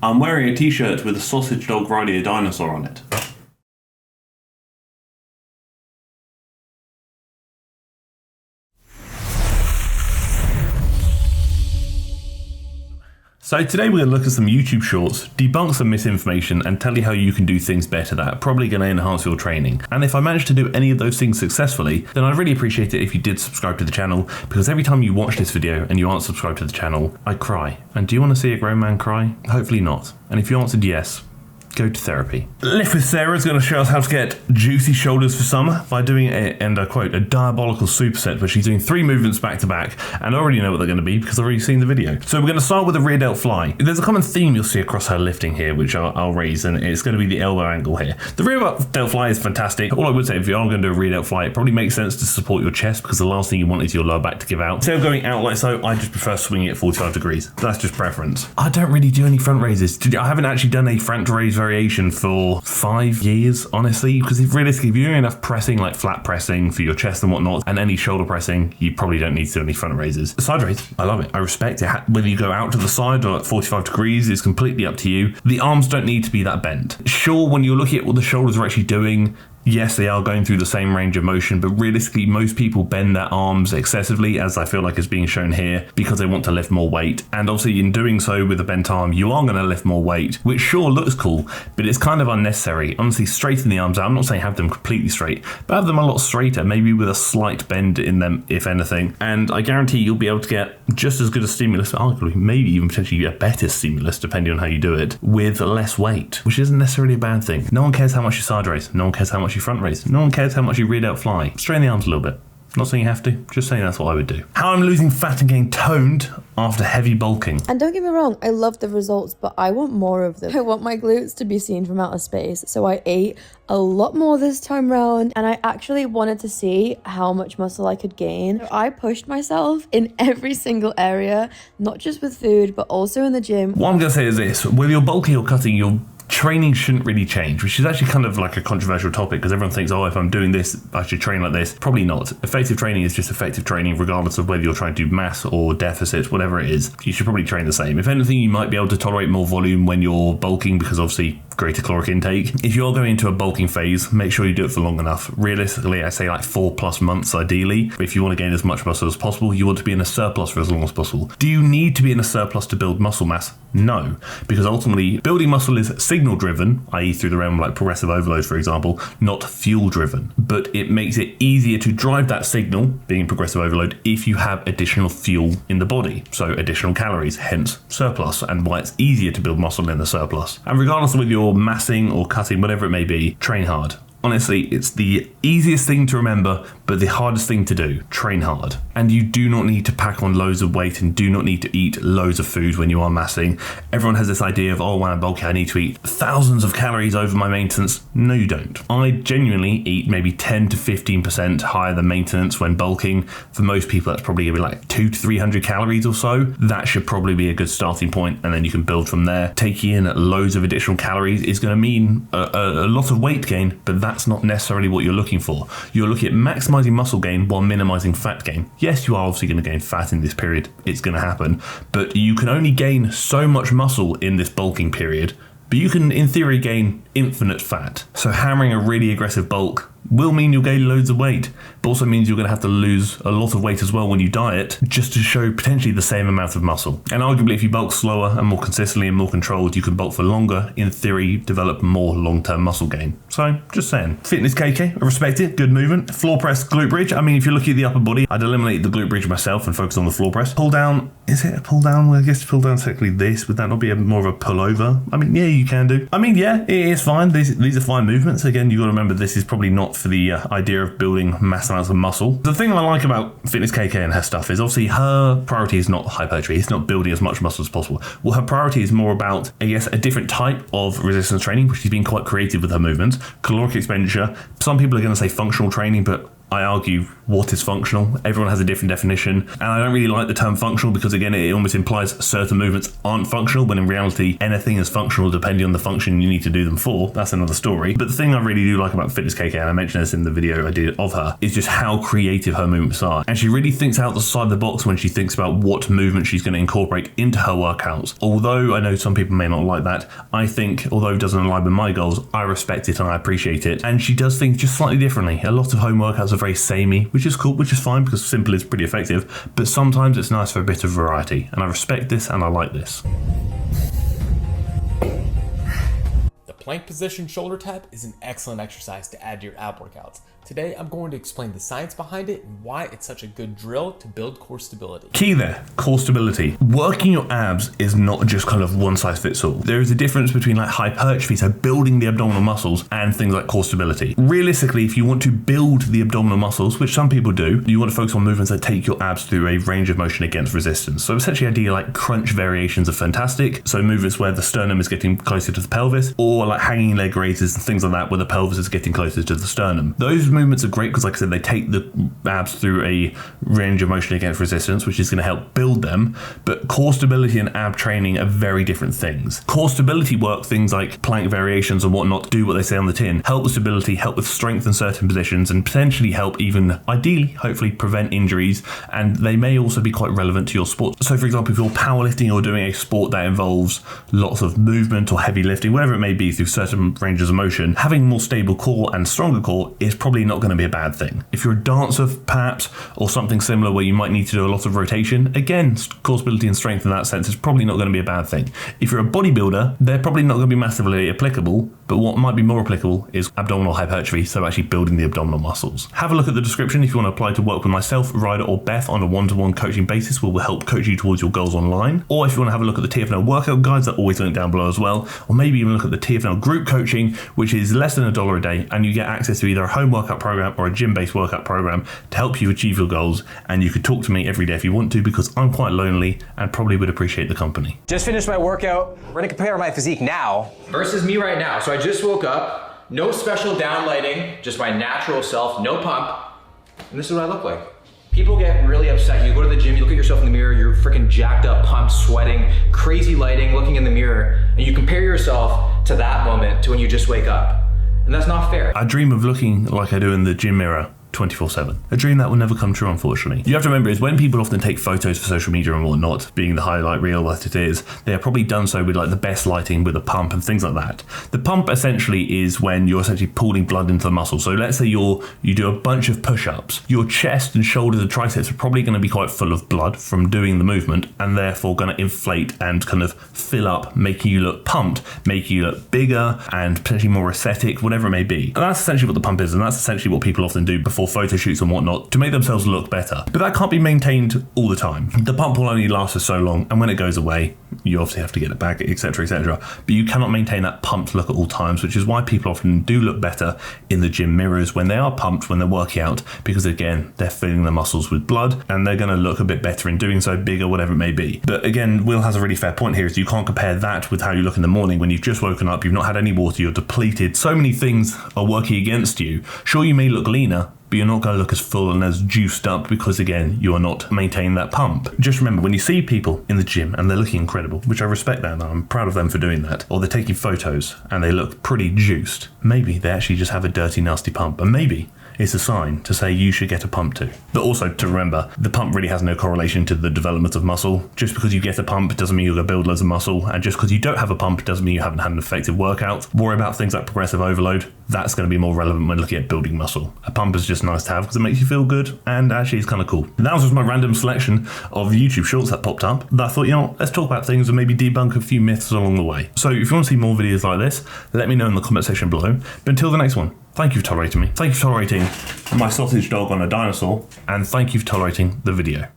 I'm wearing a t-shirt with a sausage dog riding a dinosaur on it. So today we're going to look at some YouTube shorts, debunk some misinformation and tell you how you can do things better that are probably going to enhance your training. And if I manage to do any of those things successfully, then I'd really appreciate it if you did subscribe to the channel, because every time you watch this video and you aren't subscribed to the channel, I cry. And do you want to see a grown man cry? Hopefully not. And if you answered yes, go to therapy. Lift with Sarah is going to show us how to get juicy shoulders for summer by doing and I quote, a diabolical superset where she's doing 3 movements back to back, and I already know what they're going to be because I've already seen the video. So we're going to start with a rear delt fly. There's a common theme you'll see across her lifting here, which I'll raise, and it's going to be the elbow angle here. The rear delt fly is fantastic. All I would say, if you are going to do a rear delt fly, it probably makes sense to support your chest, because the last thing you want is your lower back to give out. Instead of going out like so, I just prefer swinging it 45 degrees. That's just preference. I don't really do any front raises. I haven't actually done a front raise variation for 5 years, honestly, because realistically, if you're doing enough pressing, like flat pressing for your chest and whatnot, and any shoulder pressing, you probably don't need to do any front raises. Side raise, I love it. I respect it. Whether you go out to the side or at 45 degrees is completely up to you. The arms don't need to be that bent. Sure, when you're looking at what the shoulders are actually doing, yes, they are going through the same range of motion, but realistically, most people bend their arms excessively, as I feel like is being shown here, because they want to lift more weight. And obviously, in doing so with a bent arm, you are going to lift more weight, which sure looks cool, but it's kind of unnecessary. Honestly, straighten the arms out. I'm not saying have them completely straight, but have them a lot straighter, maybe with a slight bend in them, if anything. And I guarantee you'll be able to get just as good a stimulus, arguably, maybe even potentially a better stimulus, depending on how you do it, with less weight, which isn't necessarily a bad thing. No one cares how much you side raise. No one cares how much you front raise. No one cares how much you rear delt fly. Strain the arms a little bit. Not saying you have to, just saying that's what I would do. How I'm losing fat and getting toned after heavy bulking. And don't get me wrong, I love the results, but I want more of them. I want my glutes to be seen from outer space, so I ate a lot more this time round, and I actually wanted to see how much muscle I could gain. So I pushed myself in every single area, not just with food, but also in the gym. What I'm going to say is this: whether you're bulking or cutting, your training shouldn't really change, which is actually kind of like a controversial topic, because everyone thinks, oh, if I'm doing this, I should train like this. Probably not. Effective training is just effective training, regardless of whether you're trying to do mass or deficit, whatever it is. You should probably train the same. If anything, you might be able to tolerate more volume when you're bulking, because obviously greater caloric intake. If you're going into a bulking phase, make sure you do it for long enough. Realistically, I say like 4+ months ideally. If you want to gain as much muscle as possible, you want to be in a surplus for as long as possible. Do you need to be in a surplus to build muscle mass? No, because ultimately building muscle is signal driven, i.e. through the realm of like progressive overload, for example, not fuel driven. But it makes it easier to drive that signal, being progressive overload, if you have additional fuel in the body. So additional calories, hence surplus, and why it's easier to build muscle in the surplus. And regardless of whether you're massing or cutting, whatever it may be, train hard. Honestly, it's the easiest thing to remember, but the hardest thing to do. Train hard. And you do not need to pack on loads of weight and do not need to eat loads of food when you are massing. Everyone has this idea of, oh, when I'm bulking, I need to eat thousands of calories over my maintenance. No, you don't. I genuinely eat maybe 10 to 15% higher than maintenance when bulking. For most people, that's probably going to be like 200 to 300 calories or so. That should probably be a good starting point, and then you can build from there. Taking in loads of additional calories is going to mean a lot of weight gain, but that's not necessarily what you're looking for. You're looking at maximizing muscle gain while minimizing fat gain. Yes, you are obviously going to gain fat in this period. It's going to happen, but you can only gain so much muscle in this bulking period, but you can in theory gain infinite fat. So hammering a really aggressive bulk will mean you'll gain loads of weight, but also means you're going to have to lose a lot of weight as well when you diet, just to show potentially the same amount of muscle. And arguably, if you bulk slower and more consistently and more controlled, you can bulk for longer, in theory, develop more long-term muscle gain. So, just saying. Fitness KayKay, I respect it, good movement. Floor press, glute bridge. I mean, if you're looking at the upper body, I'd eliminate the glute bridge myself and focus on the floor press. Pull down, is it a pull down? Well, I guess pull down technically this. Would that not be more of a pull over? I mean, yeah, you can do. I mean, yeah, it is fine. These are fine movements. Again, you've got to remember this is probably not for the idea of building mass amounts of muscle. The thing I like about Fitness KayKay and her stuff is obviously her priority is not hypertrophy. It's not building as much muscle as possible. Well, her priority is more about, I guess, a different type of resistance training, which she's been quite creative with her movements. Caloric expenditure. Some people are going to say functional training, but I argue what is functional. Everyone has a different definition, and I don't really like the term functional because again it almost implies certain movements aren't functional, when in reality anything is functional depending on the function you need to do them for. That's another story. But the thing I really do like about Fitness KayKay, and I mentioned this in the video I did of her, is just how creative her movements are. And she really thinks outside the box when she thinks about what movement she's going to incorporate into her workouts. Although I know some people may not like that, I think although it doesn't align with my goals, I respect it and I appreciate it. And she does things just slightly differently. A lot of home workouts are very samey, which is cool, which is fine because simple is pretty effective, but sometimes it's nice for a bit of variety, and I respect this and I like this. The plank position shoulder tap is an excellent exercise to add to your ab workouts. Today, I'm going to explain the science behind it and why it's such a good drill to build core stability. Key there, core stability. Working your abs is not just kind of one size fits all. There is a difference between like hypertrophy, so building the abdominal muscles, and things like core stability. Realistically, if you want to build the abdominal muscles, which some people do, you want to focus on movements that take your abs through a range of motion against resistance. So essentially idea like crunch variations are fantastic. So movements where the sternum is getting closer to the pelvis, or like hanging leg raises and things like that where the pelvis is getting closer to the sternum. Those movements are great because like I said, they take the abs through a range of motion against resistance, which is going to help build them. But core stability and ab training are very different things. Core stability work, things like plank variations and whatnot, do what they say on the tin, help with stability, help with strength in certain positions, and potentially help even, ideally, hopefully prevent injuries, and they may also be quite relevant to your sport. So for example, if you're powerlifting or doing a sport that involves lots of movement or heavy lifting, whatever it may be, through certain ranges of motion, having more stable core and stronger core is probably not going to be a bad thing. If you're a dancer perhaps, or something similar where you might need to do a lot of rotation, again, core stability and strength in that sense is probably not going to be a bad thing. If you're a bodybuilder, they're probably not going to be massively applicable, but what might be more applicable is abdominal hypertrophy, so actually building the abdominal muscles. Have a look at the description if you want to apply to work with myself, Ryder, or Beth on a one-to-one coaching basis where we'll help coach you towards your goals online. Or if you want to have a look at the TFNL workout guides, they're always linked down below as well. Or maybe even look at the TFNL group coaching, which is less than $1 a day, and you get access to either a home workout program or a gym-based workout program to help you achieve your goals. And you could talk to me every day if you want to, because I'm quite lonely and probably would appreciate the company. Just finished my workout. We're gonna compare my physique now versus me right now. So I just woke up, no special down lighting, just my natural self, no pump, and this is what I look like. People get really upset. You go to the gym, you look at yourself in the mirror, you're freaking jacked up, pumped, sweating, crazy lighting, looking in the mirror, and you compare yourself to that moment to when you just wake up. And that's not fair. I dream of looking like I do in the gym mirror 24/7. A dream that will never come true, unfortunately. You have to remember is when people often take photos for social media and whatnot, being the highlight reel that it is, they have probably done so with like the best lighting with a pump and things like that. The pump essentially is when you're essentially pulling blood into the muscle. So let's say you do a bunch of push-ups. Your chest and shoulders and triceps are probably going to be quite full of blood from doing the movement, and therefore going to inflate and kind of fill up, making you look pumped, making you look bigger and potentially more aesthetic, whatever it may be. And that's essentially what the pump is, and that's essentially what people often do before photo shoots and whatnot to make themselves look better. But that can't be maintained all the time. The pump will only last for so long, and when it goes away, you obviously have to get it back, etc, etc. But you cannot maintain that pumped look at all times, which is why people often do look better in the gym mirrors when they are pumped, when they're working out, because again, they're filling the muscles with blood, and they're going to look a bit better in doing so, bigger, whatever it may be. But again, Will has a really fair point here, is you can't compare that with how you look in the morning when you've just woken up, you've not had any water, you're depleted, so many things are working against you. Sure, you may look leaner, but you're not going to look as full and as juiced up because, again, you are not maintaining that pump. Just remember, when you see people in the gym and they're looking incredible, which I respect that and I'm proud of them for doing that, or they're taking photos and they look pretty juiced, maybe they actually just have a dirty, nasty pump, and maybe it's a sign to say you should get a pump too. But also to remember, the pump really has no correlation to the development of muscle. Just because you get a pump doesn't mean you're going to build loads of muscle, and just because you don't have a pump doesn't mean you haven't had an effective workout. Worry about things like progressive overload. That's going to be more relevant when looking at building muscle. A pump is just nice to have because it makes you feel good, and actually it's kind of cool. That was just my random selection of YouTube shorts that popped up that I thought, you know, let's talk about things and maybe debunk a few myths along the way. So if you want to see more videos like this, let me know in the comment section below. But until the next one, thank you for tolerating me. Thank you for tolerating my sausage dog on a dinosaur, and thank you for tolerating the video.